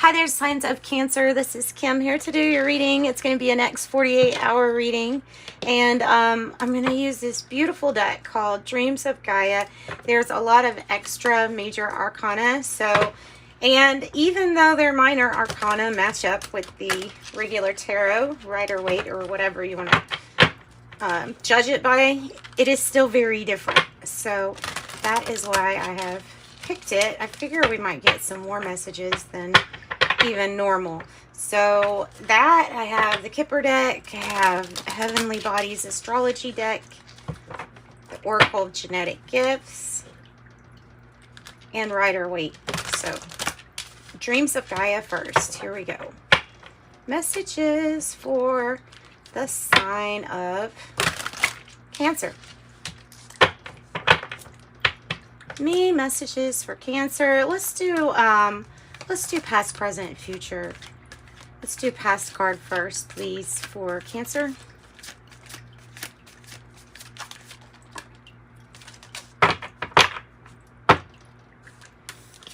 Hi there, signs of Cancer. This is Kim here to do your reading. It's going to be a next 48-hour reading. And I'm going to use this beautiful deck called Dreams of Gaia. There's a lot of extra major arcana. And even though their minor arcana match up with the regular tarot, Rider Waite, or whatever you want to judge it by, it is still very different. So that is why I have picked it. I figure we might get some more messages than even normal. So that, I have the Kipper deck, I have Heavenly Bodies Astrology deck, the Oracle of Genetic Gifts, and Rider Waite. So Dreams of Gaia first. Here we go. Messages for the sign of Cancer. Messages for Cancer. Let's do past, present, future. Let's do past card first, please, for Cancer.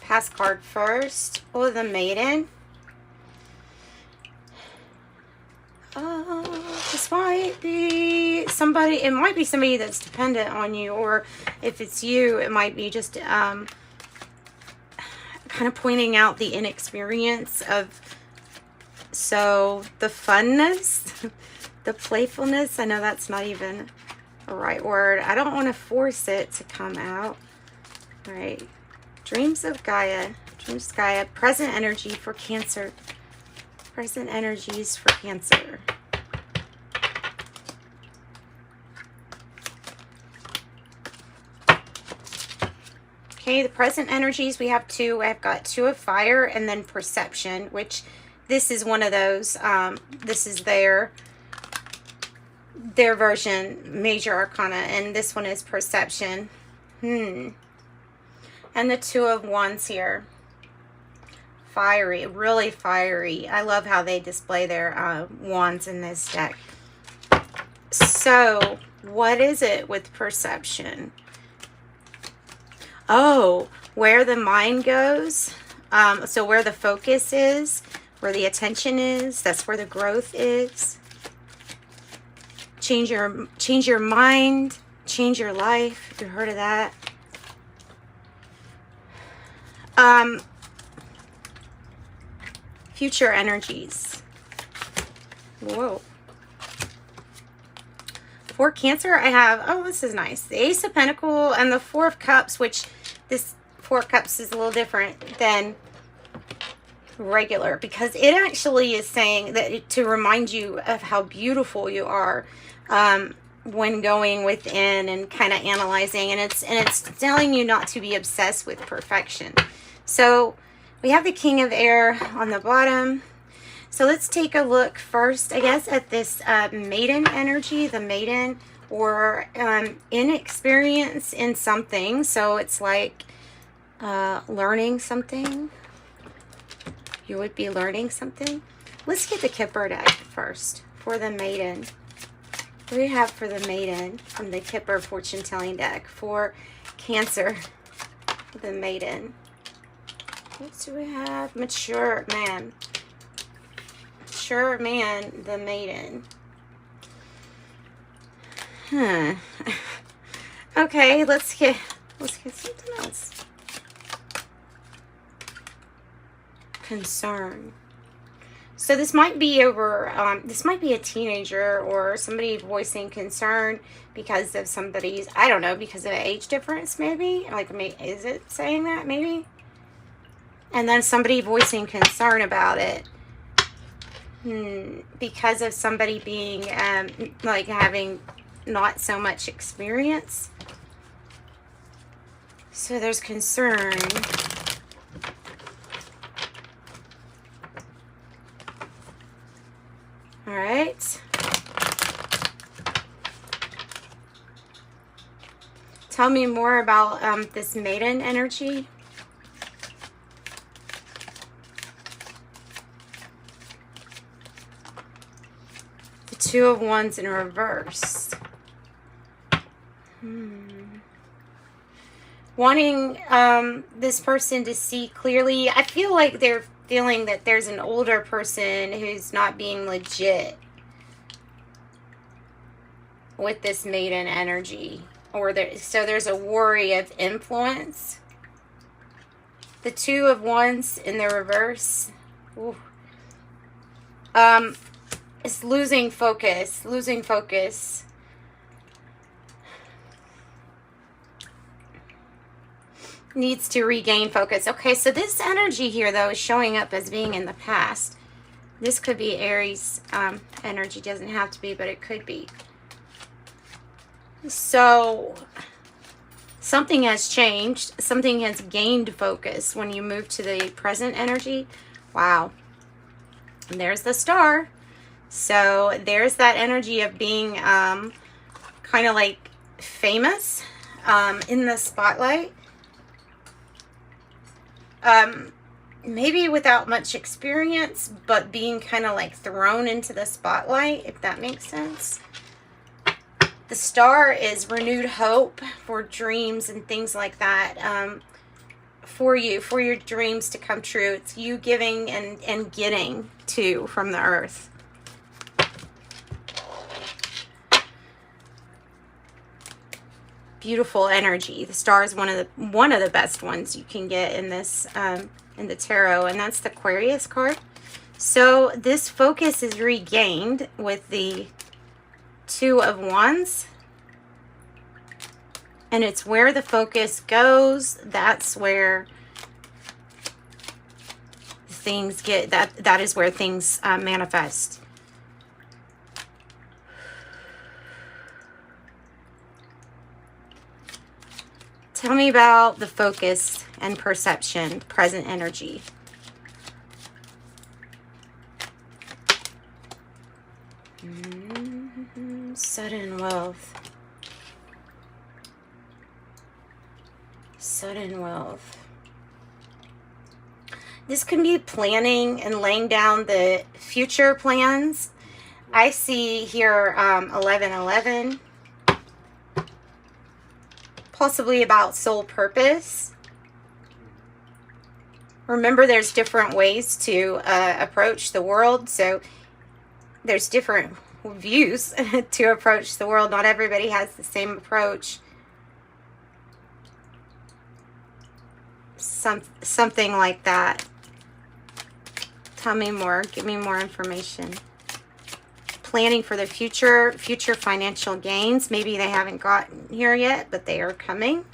Past card first. Oh, the Maiden. This might be somebody, it might be somebody that's dependent on you, or if it's you, it might be just kind of pointing out the inexperience of, so the funness, the playfulness. I know that's not even a right word. I don't want to force it to come out. All right. Dreams of Gaia. Dreams of Gaia. Present energy for Cancer. Present energies for Cancer. Okay, the present energies, we have two. I've got Two of Fire and then Perception, which this is one of those. This is their version, Major Arcana, and this one is Perception. And the Two of Wands here. Fiery, really fiery. I love how they display their wands in this deck. So, what is it with Perception? Oh, where the mind goes. So where the focus is, where the attention is, that's where the growth is. Change your mind, change your life. If you've heard of that. Future energies. Whoa. For Cancer, I have, oh, this is nice, the Ace of Pentacles and the Four of Cups, which this Four of Cups is a little different than regular, because it actually is saying that to remind you of how beautiful you are when going within and kind of analyzing, and it's telling you not to be obsessed with perfection. So we have the King of Air on the bottom. So let's take a look first, I guess, at this Maiden energy, the Maiden, or inexperience in something. So it's like learning something. You would be learning something. Let's get the Kipper deck first for the Maiden. What do we have for the Maiden from the Kipper fortune telling deck for Cancer? The Maiden. What do we have? Mature man. Mature man, the Maiden. Okay, let's get something else. Concern. So this might be over, this might be a teenager or somebody voicing concern because of somebody's, I don't know, because of an age difference maybe? Like, is it saying that maybe? And then somebody voicing concern about it. Because of somebody being, like having not so much experience. So there's concern. All right. Tell me more about this Maiden energy. Two of Wands in reverse. Wanting this person to see clearly. I feel like they're feeling that there's an older person who's not being legit with this maiden energy. Or so there's a worry of influence. The Two of Wands in the reverse. Ooh. It's losing focus. Losing focus. Needs to regain focus. Okay, so this energy here, though, is showing up as being in the past. This could be Aries energy. Doesn't have to be, but it could be. So something has changed. Something has gained focus when you move to the present energy. Wow. And there's the Star. So there's that energy of being kind of like famous in the spotlight. Maybe without much experience, but being kind of like thrown into the spotlight, if that makes sense. The Star is renewed hope for dreams and things like that, for you, for your dreams to come true. It's you giving and getting too from the earth. Beautiful energy. The Star is one of the best ones you can get in this in the tarot, and that's the Aquarius card. So this focus is regained with the Two of Wands, and it's where the focus goes. That's where things get. That is where things manifest. Tell me about the focus and perception, present energy. Sudden wealth. Sudden wealth. This can be planning and laying down the future plans. I see here 1111. Possibly about soul purpose. Remember, there's different ways to approach the world. So there's different views to approach the world. Not everybody has the same approach. Something like that. Tell me more. Give me more information. Planning for the future financial gains. Maybe they haven't gotten here yet, but they are coming.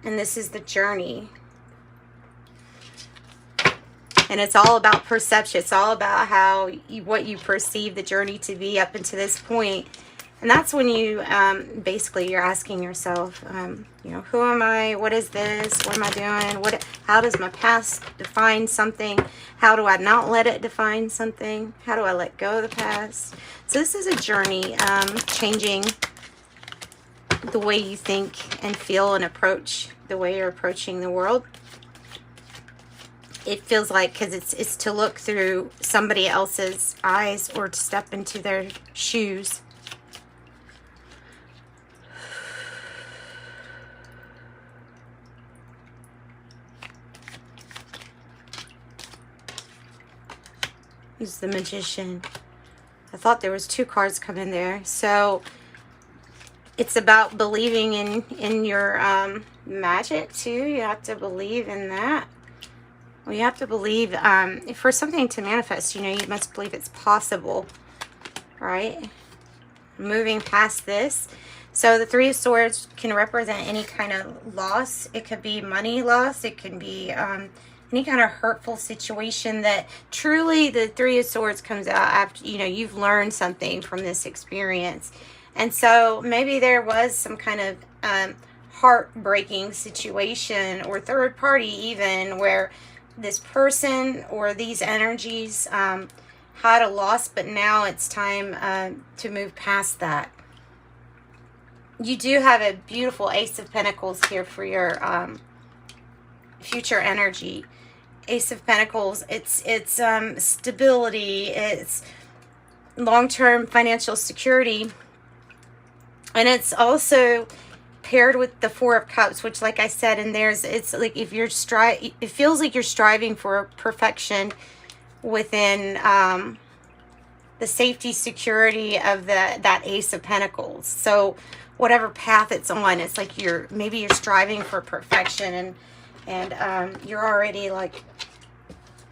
And this is the journey. And it's all about perception. It's all about what you perceive the journey to be up until this point. And that's when you basically you're asking yourself, you know, who am I? What is this? What am I doing? How does my past define something? How do I not let it define something? How do I let go of the past? So this is a journey, changing the way you think and feel and approach the way you're approaching the world. It feels like, because it's to look through somebody else's eyes or to step into their shoes. Who's the Magician? I thought there was two cards coming there. So it's about believing in your magic too. You have to believe in that. Well, you have to believe, for something to manifest, you know, you must believe it's possible, right? Moving past this. So the Three of Swords can represent any kind of loss. It could be money loss. It can be any kind of hurtful situation that truly the Three of Swords comes out after, you know, you've learned something from this experience. And so maybe there was some kind of heartbreaking situation or third party even where this person or these energies had a loss, but now it's time to move past that. You do have a beautiful Ace of Pentacles here for your future energy. Ace of Pentacles, it's stability, it's long-term financial security, and it's also paired with the Four of Cups, which, like I said, and it's like if you're it feels like you're striving for perfection within the safety, security of that Ace of Pentacles. So whatever path it's on, it's like maybe you're striving for perfection, and you're already like,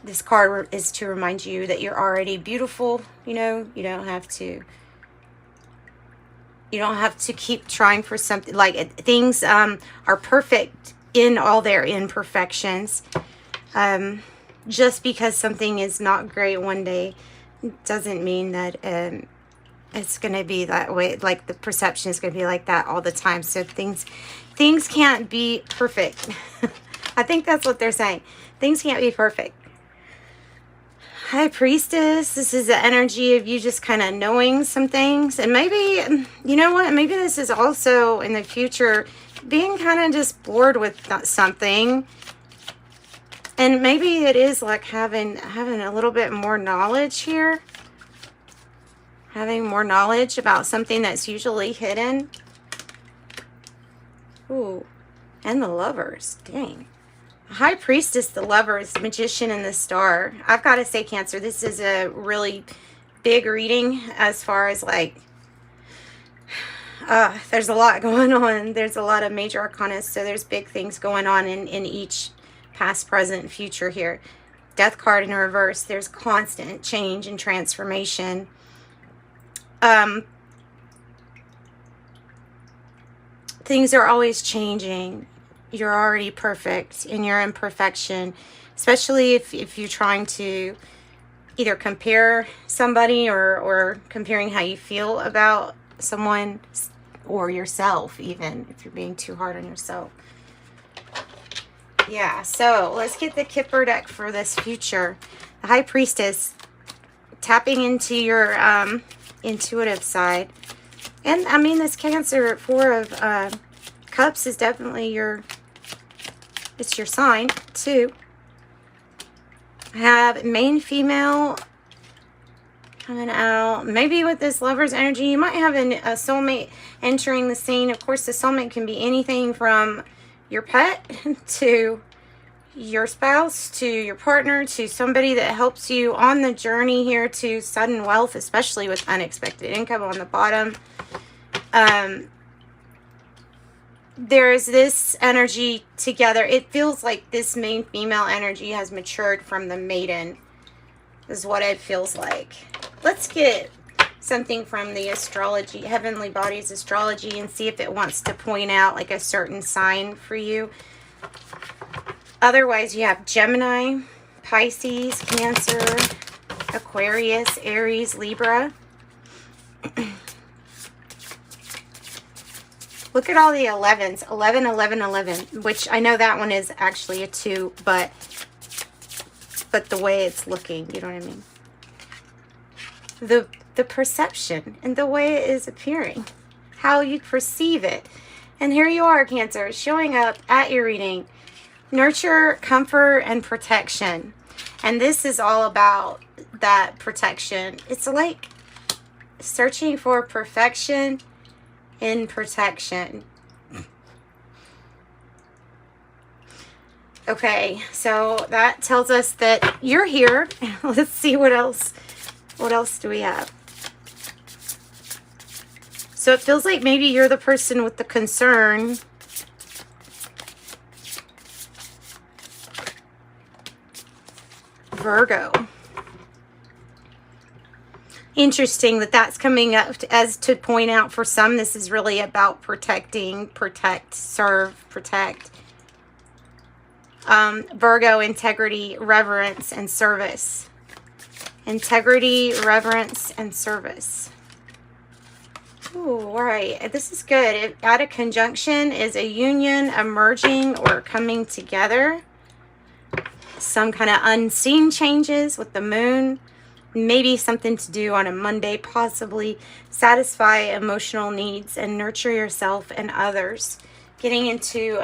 this card is to remind you that you're already beautiful. You know, you don't have to keep trying for something. Like, things are perfect in all their imperfections. Just because something is not great one day doesn't mean that it's going to be that way. Like, the perception is going to be like that all the time. So things can't be perfect. I think that's what they're saying. Things can't be perfect. High Priestess, this is the energy of you just kind of knowing some things. And maybe, you know what, maybe this is also in the future being kind of just bored with something. And maybe it is like having a little bit more knowledge here. Having more knowledge about something that's usually hidden. Ooh, and the Lovers, dang. High Priestess, the Lovers, Magician, and the Star. I've got to say, Cancer, this is a really big reading as far as like, there's a lot going on. There's a lot of major arcana, so there's big things going on in each past, present, future here. Death card in reverse. There's constant change and transformation. Things are always changing. You're already perfect in your imperfection, especially if you're trying to either compare somebody or comparing how you feel about someone or yourself, even if you're being too hard on yourself. Yeah, so let's get the Kipper deck for this future. The High Priestess, tapping into your intuitive side. And I mean, this Cancer, Four of Cups is definitely it's your sign too. Have main female coming out. Maybe with this Lover's energy, you might have a soulmate entering the scene. Of course, the soulmate can be anything from your pet to your spouse to your partner to somebody that helps you on the journey here to sudden wealth, especially with unexpected income on the bottom. There's this energy together. It feels like this main female energy has matured from the maiden, is what it feels like. Let's get something from the astrology, Heavenly Bodies Astrology, and see if it wants to point out like a certain sign for you. Otherwise, you have Gemini, Pisces, Cancer, Aquarius, Aries, Libra. Look at all the 11s. 11, 11, 11. Which I know that one is actually a 2, but the way it's looking, you know what I mean? The perception and the way it is appearing. How you perceive it. And here you are, Cancer, showing up at your reading. Nurture, comfort, and protection. And this is all about that protection. It's like searching for perfection in protection. Okay, so that tells us that you're here. Let's see what else do we have. So it feels like maybe you're the person with the concern. Virgo. Interesting that that's coming up as to point out for some, this is really about protecting, protect, serve, protect. Virgo, integrity, reverence, and service. Integrity, reverence, and service. Ooh, all right. This is good. At a conjunction is a union, a merging, or coming together. Some kind of unseen changes with the moon. Maybe something to do on a Monday, possibly satisfy emotional needs and nurture yourself and others. Getting into,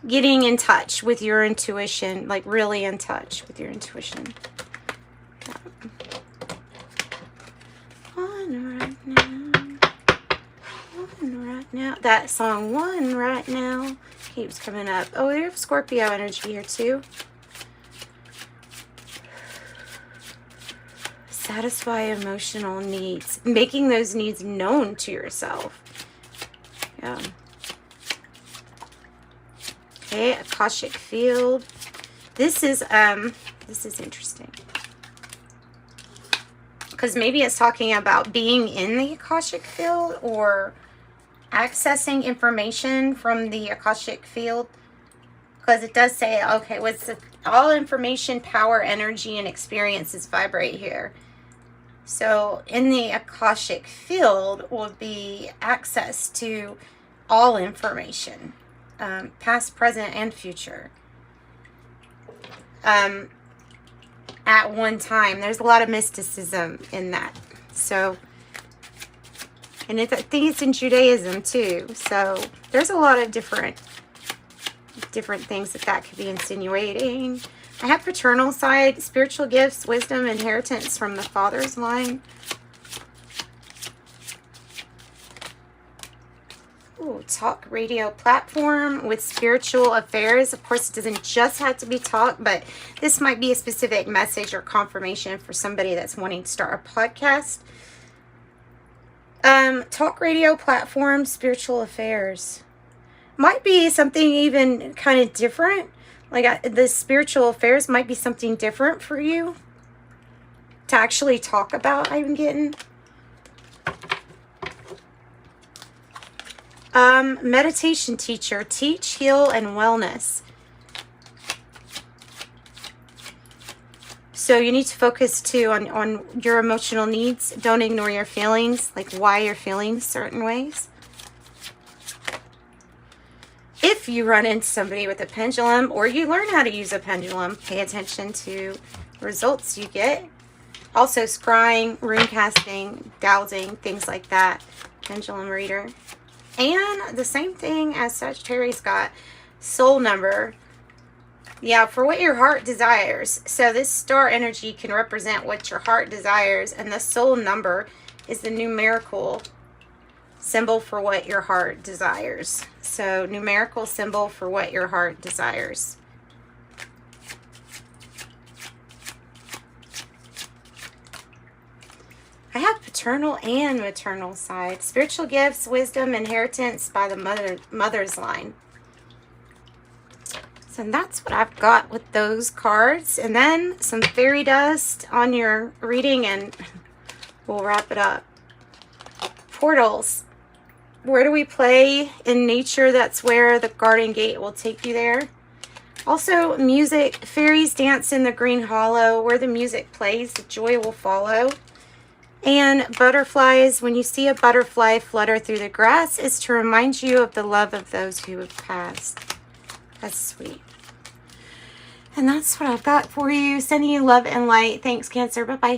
getting in touch with your intuition, like really in touch with your intuition. On right now, on right right now. That song 1 right now keeps coming up. Oh, we have Scorpio energy here too. Satisfy emotional needs. Making those needs known to yourself. Yeah. Okay, Akashic field. This is interesting. Because maybe it's talking about being in the Akashic field or accessing information from the Akashic field. Because it does say, okay, all information, power, energy, and experiences vibrate here. So in the Akashic field will be access to all information, past, present, and future. At one time. There's a lot of mysticism in that. So, and I think it's in Judaism too. So there's a lot of different things that could be insinuating. I have paternal side, spiritual gifts, wisdom, inheritance from the father's line. Ooh, talk radio platform with spiritual affairs. Of course, it doesn't just have to be talk, but this might be a specific message or confirmation for somebody that's wanting to start a podcast. Talk radio platform, spiritual affairs. Might be something even kind of different. Like the spiritual affairs might be something different for you to actually talk about, I'm getting. Meditation teacher, teach, heal, and wellness. So you need to focus too on your emotional needs. Don't ignore your feelings, like why you're feeling certain ways. If you run into somebody with a pendulum or you learn how to use a pendulum, pay attention to results you get. Also scrying, rune casting, dowsing, things like that. Pendulum reader. And the same thing as Sagittarius got, soul number. Yeah, for what your heart desires. So this star energy can represent what your heart desires. And the soul number is the numerical symbol for what your heart desires. So numerical symbol for what your heart desires. I have paternal and maternal side. Spiritual gifts, wisdom, inheritance by the mother's line. So that's what I've got with those cards. And then some fairy dust on your reading and we'll wrap it up. Portals. Where do we play in nature? That's where the garden gate will take you there. Also, music. Fairies dance in the green hollow. Where the music plays, the joy will follow. And butterflies. When you see a butterfly flutter through the grass, it's to remind you of the love of those who have passed. That's sweet. And that's what I've got for you. Sending you love and light. Thanks, Cancer. Bye-bye.